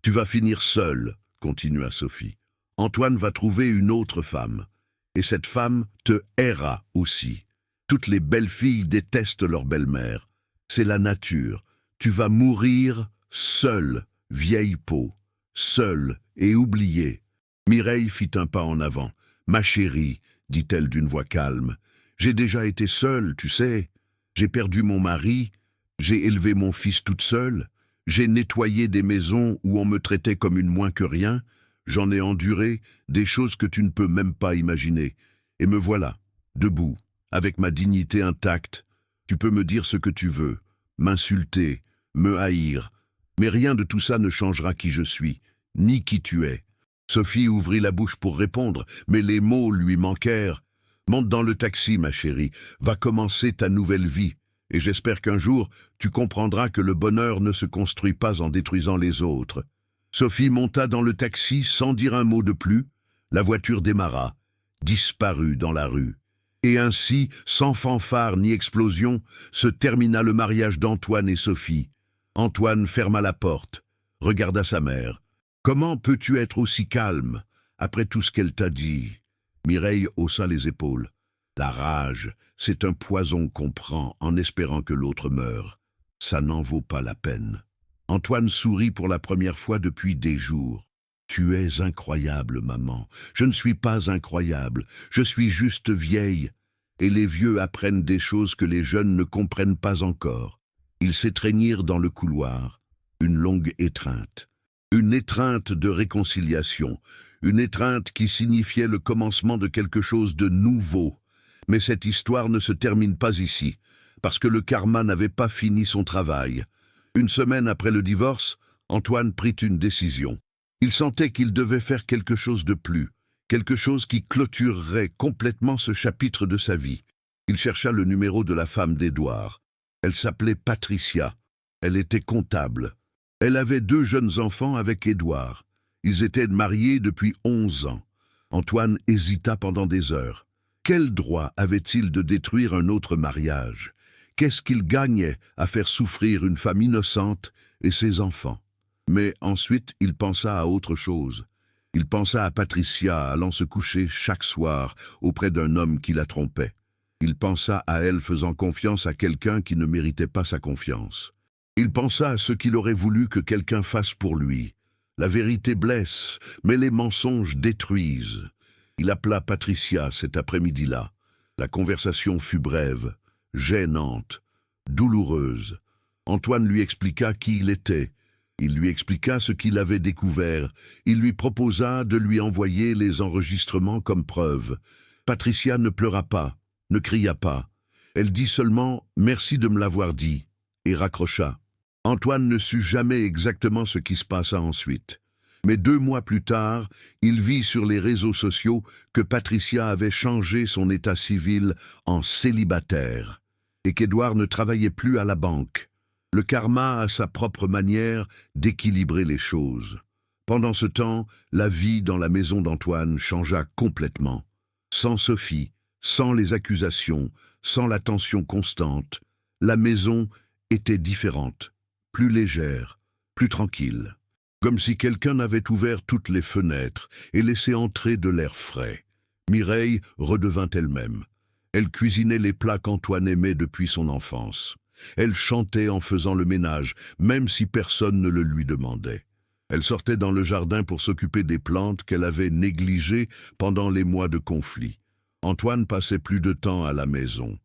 Tu vas finir seule, » continua Sophie. « Antoine va trouver une autre femme. Et cette femme te haïra aussi. Toutes les belles filles détestent leur belle-mère. C'est la nature. Tu vas mourir seule, vieille peau, seule et oubliée. » Mireille fit un pas en avant. « Ma chérie, » dit-elle d'une voix calme, « j'ai déjà été seule, tu sais. J'ai perdu mon mari, J'ai élevé mon fils toute seule, j'ai nettoyé des maisons où on me traitait comme une moins que rien, j'en ai enduré des choses que tu ne peux même pas imaginer. Et me voilà, debout, avec ma dignité intacte. Tu peux me dire ce que tu veux, m'insulter, me haïr, mais rien de tout ça ne changera qui je suis, ni qui tu es. Sophie ouvrit la bouche pour répondre, mais les mots lui manquèrent. Monte dans le taxi, ma chérie, va commencer ta nouvelle vie. Et j'espère qu'un jour, tu comprendras que le bonheur ne se construit pas en détruisant les autres. Sophie monta dans le taxi sans dire un mot de plus. La voiture démarra, disparut dans la rue. Et ainsi, sans fanfare ni explosion, se termina le mariage d'Antoine et Sophie. Antoine ferma la porte, regarda sa mère. « Comment peux-tu être aussi calme après tout ce qu'elle t'a dit ?» Mireille haussa les épaules. « La rage, c'est un poison qu'on prend en espérant que l'autre meure. Ça n'en vaut pas la peine. » Antoine sourit pour la première fois depuis des jours. « Tu es incroyable, maman. Je ne suis pas incroyable. Je suis juste vieille. Et les vieux apprennent des choses que les jeunes ne comprennent pas encore. » Ils s'étreignirent dans le couloir. Une longue étreinte. Une étreinte de réconciliation. Une étreinte qui signifiait le commencement de quelque chose de nouveau. Mais cette histoire ne se termine pas ici, parce que le karma n'avait pas fini son travail. Une semaine après le divorce, Antoine prit une décision. Il sentait qu'il devait faire quelque chose de plus, quelque chose qui clôturerait complètement ce chapitre de sa vie. Il chercha le numéro de la femme d'Édouard. Elle s'appelait Patricia. Elle était comptable. Elle avait 2 jeunes enfants avec Édouard. Ils étaient mariés depuis 11 ans. Antoine hésita pendant des heures. Quel droit avait-il de détruire un autre mariage? Qu'est-ce qu'il gagnait à faire souffrir une femme innocente et ses enfants? Mais ensuite, il pensa à autre chose. Il pensa à Patricia allant se coucher chaque soir auprès d'un homme qui la trompait. Il pensa à elle faisant confiance à quelqu'un qui ne méritait pas sa confiance. Il pensa à ce qu'il aurait voulu que quelqu'un fasse pour lui. La vérité blesse, mais les mensonges détruisent. Il appela Patricia cet après-midi-là. La conversation fut brève, gênante, douloureuse. Antoine lui expliqua qui il était. Il lui expliqua ce qu'il avait découvert. Il lui proposa de lui envoyer les enregistrements comme preuve. Patricia ne pleura pas, ne cria pas. Elle dit seulement « Merci de me l'avoir dit » et raccrocha. Antoine ne sut jamais exactement ce qui se passa ensuite. Mais 2 mois plus tard, il vit sur les réseaux sociaux que Patricia avait changé son état civil en célibataire et qu'Édouard ne travaillait plus à la banque. Le karma a sa propre manière d'équilibrer les choses. Pendant ce temps, la vie dans la maison d'Antoine changea complètement. Sans Sophie, sans les accusations, sans la tension constante, la maison était différente, plus légère, plus tranquille. Comme si quelqu'un avait ouvert toutes les fenêtres et laissé entrer de l'air frais. Mireille redevint elle-même. Elle cuisinait les plats qu'Antoine aimait depuis son enfance. Elle chantait en faisant le ménage, même si personne ne le lui demandait. Elle sortait dans le jardin pour s'occuper des plantes qu'elle avait négligées pendant les mois de conflit. Antoine passait plus de temps à la maison.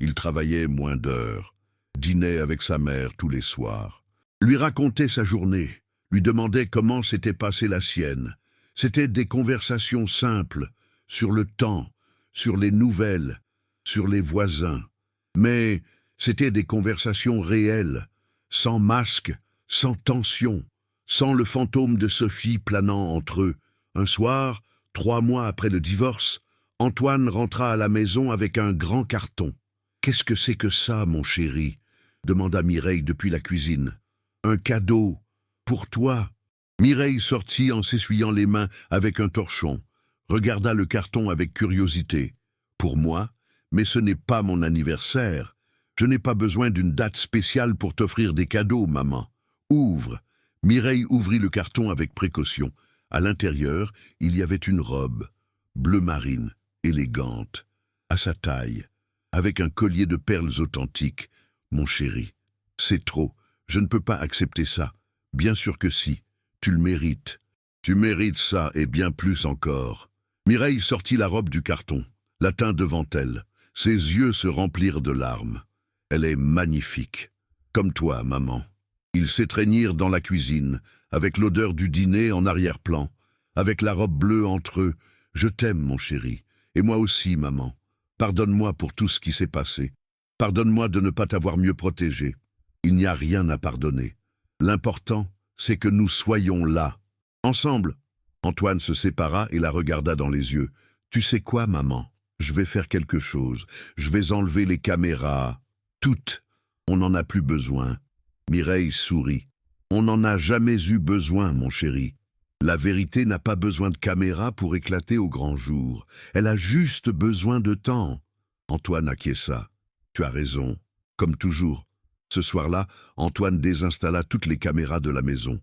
Il travaillait moins d'heures, dînait avec sa mère tous les soirs. Lui racontait sa journée, lui demandait comment s'était passée la sienne. C'était des conversations simples, sur le temps, sur les nouvelles, sur les voisins. Mais c'était des conversations réelles, sans masque, sans tension, sans le fantôme de Sophie planant entre eux. Un soir, 3 mois après le divorce, Antoine rentra à la maison avec un grand carton. « Qu'est-ce que c'est que ça, mon chéri ?» demanda Mireille depuis la cuisine. « Un cadeau. Pour toi. » Mireille sortit en s'essuyant les mains avec un torchon, regarda le carton avec curiosité. « Pour moi, mais ce n'est pas mon anniversaire. Je n'ai pas besoin d'une date spéciale pour t'offrir des cadeaux, maman. Ouvre. » Mireille ouvrit le carton avec précaution. À l'intérieur, il y avait une robe, bleu marine, élégante, à sa taille, avec un collier de perles authentiques. « Mon chéri, c'est trop. Je ne peux pas accepter ça. Bien sûr que si. Tu le mérites. Tu mérites ça et bien plus encore. » Mireille sortit la robe du carton, la tint devant elle. Ses yeux se remplirent de larmes. « Elle est magnifique. Comme toi, maman. Ils s'étreignirent dans la cuisine, avec l'odeur du dîner en arrière-plan, avec la robe bleue entre eux. Je t'aime, mon chéri. Et moi aussi, maman. Pardonne-moi pour tout ce qui s'est passé. Pardonne-moi de ne pas t'avoir mieux protégé. Il n'y a rien à pardonner. L'important, c'est que nous soyons là. Ensemble. Antoine se sépara et la regarda dans les yeux. Tu sais quoi, maman? Je vais faire quelque chose. Je vais enlever les caméras. Toutes. On n'en a plus besoin. Mireille sourit. On n'en a jamais eu besoin, mon chéri. La vérité n'a pas besoin de caméra pour éclater au grand jour. Elle a juste besoin de temps. Antoine acquiesça. Tu as raison. Comme toujours. Ce soir-là, Antoine désinstalla toutes les caméras de la maison.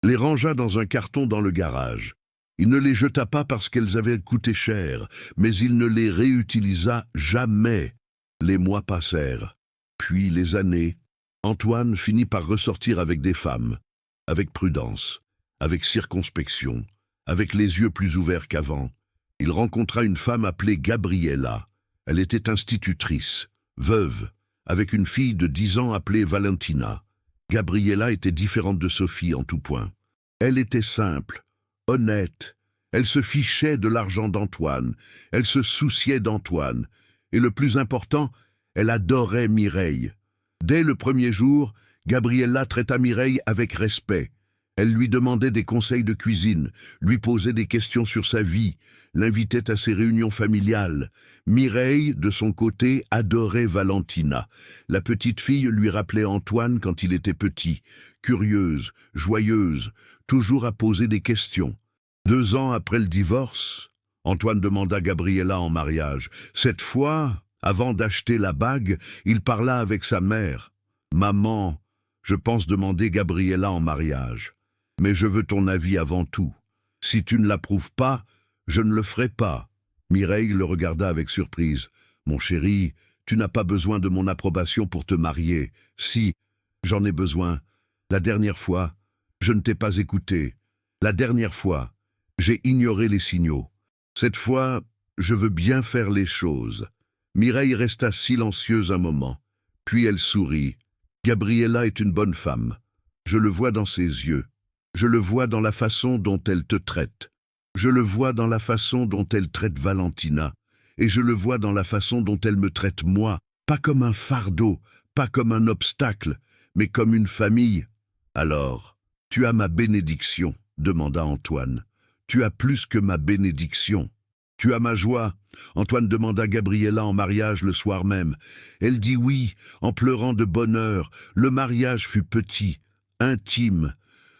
Les rangea dans un carton dans le garage. Il ne les jeta pas parce qu'elles avaient coûté cher, mais il ne les réutilisa jamais. Les mois passèrent. Puis les années. Antoine finit par ressortir avec des femmes, avec prudence, avec circonspection, avec les yeux plus ouverts qu'avant. Il rencontra une femme appelée Gabriella. Elle était institutrice, veuve, avec une fille de 10 ans appelée Valentina. Gabriella était différente de Sophie en tout point. Elle était simple, honnête. Elle se fichait de l'argent d'Antoine. Elle se souciait d'Antoine. Et le plus important, elle adorait Mireille. Dès le premier jour, Gabriella traita Mireille avec respect. Elle lui demandait des conseils de cuisine, lui posait des questions sur sa vie, l'invitait à ses réunions familiales. Mireille, de son côté, adorait Valentina. La petite fille lui rappelait Antoine quand il était petit, curieuse, joyeuse, toujours à poser des questions. 2 ans après le divorce, Antoine demanda Gabriella en mariage. Cette fois, avant d'acheter la bague, il parla avec sa mère. « Maman, je pense demander Gabriella en mariage. Mais je veux ton avis avant tout. Si tu ne l'approuves pas, je ne le ferai pas. » Mireille le regarda avec surprise. « Mon chéri, tu n'as pas besoin de mon approbation pour te marier. Si, j'en ai besoin. La dernière fois, je ne t'ai pas écouté. La dernière fois, j'ai ignoré les signaux. Cette fois, je veux bien faire les choses. » Mireille resta silencieuse un moment, puis elle sourit. « Gabriella est une bonne femme. Je le vois dans ses yeux. Je le vois dans la façon dont elle te traite. Je le vois dans la façon dont elle traite Valentina. Et je le vois dans la façon dont elle me traite moi, pas comme un fardeau, pas comme un obstacle, mais comme une famille. » « Alors, tu as ma bénédiction, » demanda Antoine. « Tu as plus que ma bénédiction. Tu as ma joie. » Antoine demanda Gabriella en mariage le soir même. Elle dit oui, en pleurant de bonheur. Le mariage fut petit, intime,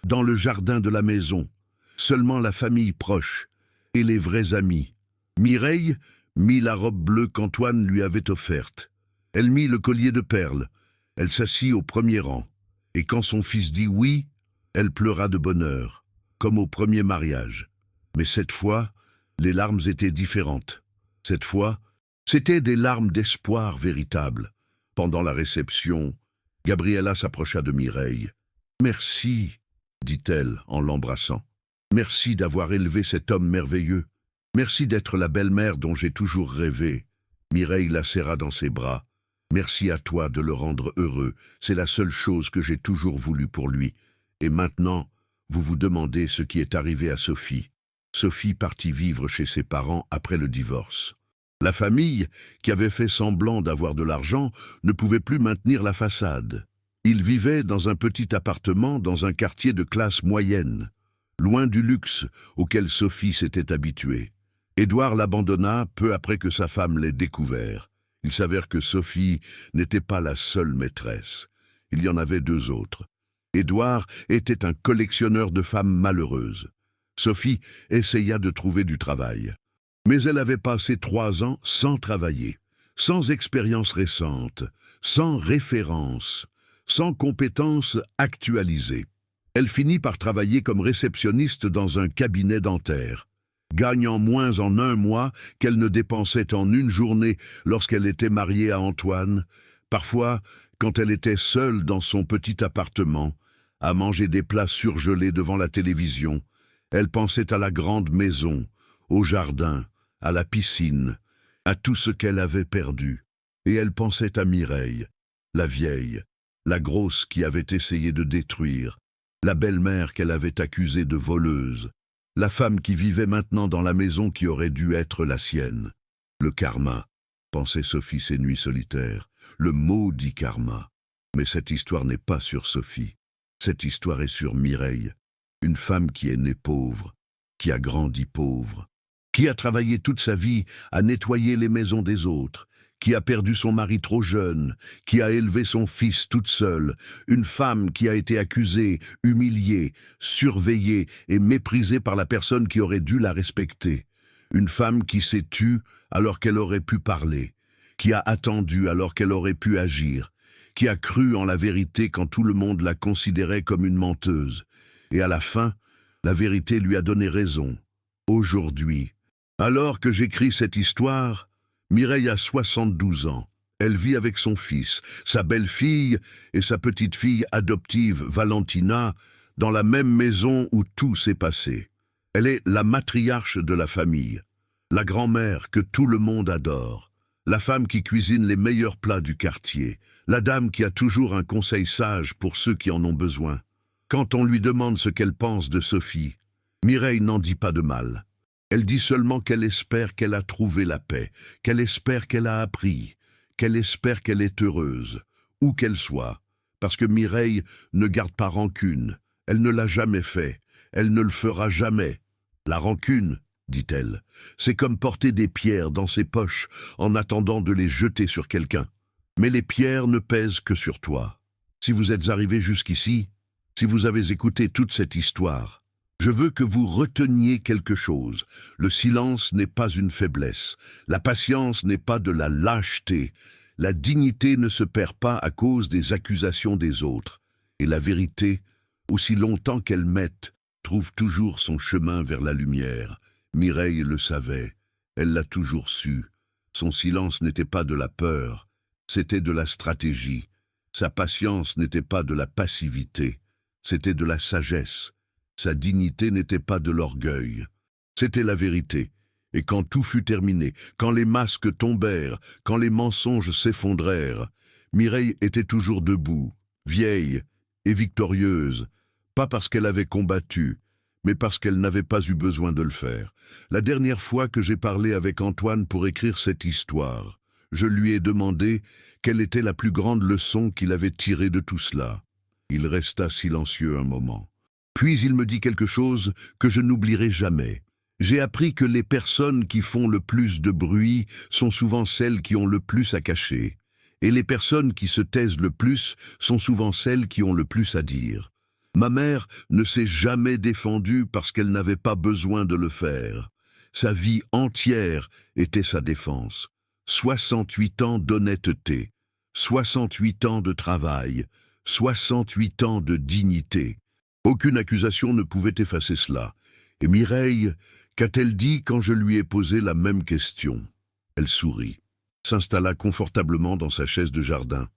dans le jardin de la maison. Seulement la famille proche et les vrais amis. Mireille mit la robe bleue qu'Antoine lui avait offerte. Elle mit le collier de perles. Elle s'assit au premier rang. Et quand son fils dit oui, elle pleura de bonheur, comme au premier mariage. Mais cette fois, les larmes étaient différentes. Cette fois, c'étaient des larmes d'espoir véritable. Pendant la réception, Gabriella s'approcha de Mireille. « Merci, » dit-elle en l'embrassant. « Merci d'avoir élevé cet homme merveilleux. Merci d'être la belle-mère dont j'ai toujours rêvé. » Mireille la serra dans ses bras. « Merci à toi de le rendre heureux. C'est la seule chose que j'ai toujours voulu pour lui. Et maintenant, vous vous demandez ce qui est arrivé à Sophie. » Sophie partit vivre chez ses parents après le divorce. La famille, qui avait fait semblant d'avoir de l'argent, ne pouvait plus maintenir la façade. Ils vivaient dans un petit appartement dans un quartier de classe moyenne, loin du luxe auquel Sophie s'était habituée. Édouard l'abandonna peu après que sa femme l'ait découvert. Il s'avère que Sophie n'était pas la seule maîtresse. Il y en avait 2 autres. Édouard était un collectionneur de femmes malheureuses. Sophie essaya de trouver du travail. Mais elle avait passé 3 ans sans travailler, sans expérience récente, sans référence, sans compétences actualisées. Elle finit par travailler comme réceptionniste dans un cabinet dentaire, gagnant moins en 1 mois qu'elle ne dépensait en une journée lorsqu'elle était mariée à Antoine, parfois quand elle était seule dans son petit appartement, à manger des plats surgelés devant la télévision. Elle pensait à la grande maison, au jardin, à la piscine, à tout ce qu'elle avait perdu. Et elle pensait à Mireille, la vieille, La grosse qui avait essayé de détruire, la belle-mère qu'elle avait accusée de voleuse, la femme qui vivait maintenant dans la maison qui aurait dû être la sienne. Le karma, pensait Sophie ces nuits solitaires, le maudit karma. Mais cette histoire n'est pas sur Sophie. Cette histoire est sur Mireille, une femme qui est née pauvre, qui a grandi pauvre, qui a travaillé toute sa vie à nettoyer les maisons des autres, qui a perdu son mari trop jeune, qui a élevé son fils toute seule, une femme qui a été accusée, humiliée, surveillée et méprisée par la personne qui aurait dû la respecter, une femme qui s'est tue alors qu'elle aurait pu parler, qui a attendu alors qu'elle aurait pu agir, qui a cru en la vérité quand tout le monde la considérait comme une menteuse, et à la fin, la vérité lui a donné raison. Aujourd'hui, alors que j'écris cette histoire, Mireille a 72 ans. Elle vit avec son fils, sa belle-fille et sa petite-fille adoptive Valentina dans la même maison où tout s'est passé. Elle est la matriarche de la famille, la grand-mère que tout le monde adore, la femme qui cuisine les meilleurs plats du quartier, la dame qui a toujours un conseil sage pour ceux qui en ont besoin. Quand on lui demande ce qu'elle pense de Sophie, Mireille n'en dit pas de mal. Elle dit seulement qu'elle espère qu'elle a trouvé la paix, qu'elle espère qu'elle a appris, qu'elle espère qu'elle est heureuse, où qu'elle soit, parce que Mireille ne garde pas rancune, elle ne l'a jamais fait, elle ne le fera jamais. La rancune, dit-elle, c'est comme porter des pierres dans ses poches en attendant de les jeter sur quelqu'un. Mais les pierres ne pèsent que sur toi. Si vous êtes arrivé jusqu'ici, si vous avez écouté toute cette histoire, je veux que vous reteniez quelque chose. Le silence n'est pas une faiblesse. La patience n'est pas de la lâcheté. La dignité ne se perd pas à cause des accusations des autres. Et la vérité, aussi longtemps qu'elle mette, trouve toujours son chemin vers la lumière. Mireille le savait. Elle l'a toujours su. Son silence n'était pas de la peur, c'était de la stratégie. Sa patience n'était pas de la passivité, c'était de la sagesse. Sa dignité n'était pas de l'orgueil, c'était la vérité. Et quand tout fut terminé, quand les masques tombèrent, quand les mensonges s'effondrèrent, Mireille était toujours debout, vieille et victorieuse, pas parce qu'elle avait combattu, mais parce qu'elle n'avait pas eu besoin de le faire. La dernière fois que j'ai parlé avec Antoine pour écrire cette histoire, je lui ai demandé quelle était la plus grande leçon qu'il avait tirée de tout cela. Il resta silencieux un moment. Puis il me dit quelque chose que je n'oublierai jamais. J'ai appris que les personnes qui font le plus de bruit sont souvent celles qui ont le plus à cacher. Et les personnes qui se taisent le plus sont souvent celles qui ont le plus à dire. Ma mère ne s'est jamais défendue parce qu'elle n'avait pas besoin de le faire. Sa vie entière était sa défense. 68 ans d'honnêteté, 68 ans de travail, 68 ans de dignité. Aucune accusation ne pouvait effacer cela. Et Mireille, qu'a-t-elle dit quand je lui ai posé la même question? Elle sourit, s'installa confortablement dans sa chaise de jardin,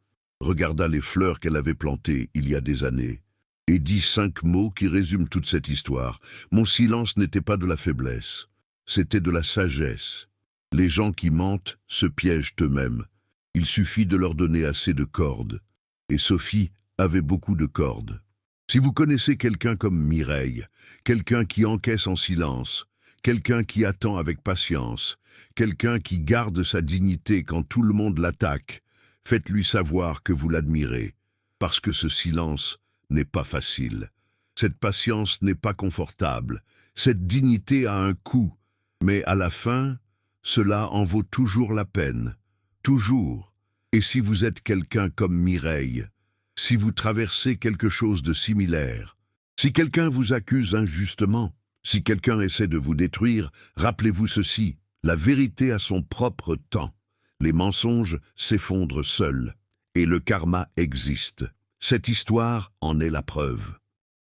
regarda les fleurs qu'elle avait plantées il y a des années, et dit 5 mots qui résument toute cette histoire. Mon silence n'était pas de la faiblesse, c'était de la sagesse. Les gens qui mentent se piègent eux-mêmes. Il suffit de leur donner assez de cordes. Et Sophie avait beaucoup de cordes. Si vous connaissez quelqu'un comme Mireille, quelqu'un qui encaisse en silence, quelqu'un qui attend avec patience, quelqu'un qui garde sa dignité quand tout le monde l'attaque, faites-lui savoir que vous l'admirez, parce que ce silence n'est pas facile. Cette patience n'est pas confortable, cette dignité a un coût, mais à la fin, cela en vaut toujours la peine, toujours. Et si vous êtes quelqu'un comme Mireille, si vous traversez quelque chose de similaire, si quelqu'un vous accuse injustement, si quelqu'un essaie de vous détruire, rappelez-vous ceci, la vérité a son propre temps. Les mensonges s'effondrent seuls, et le karma existe. Cette histoire en est la preuve.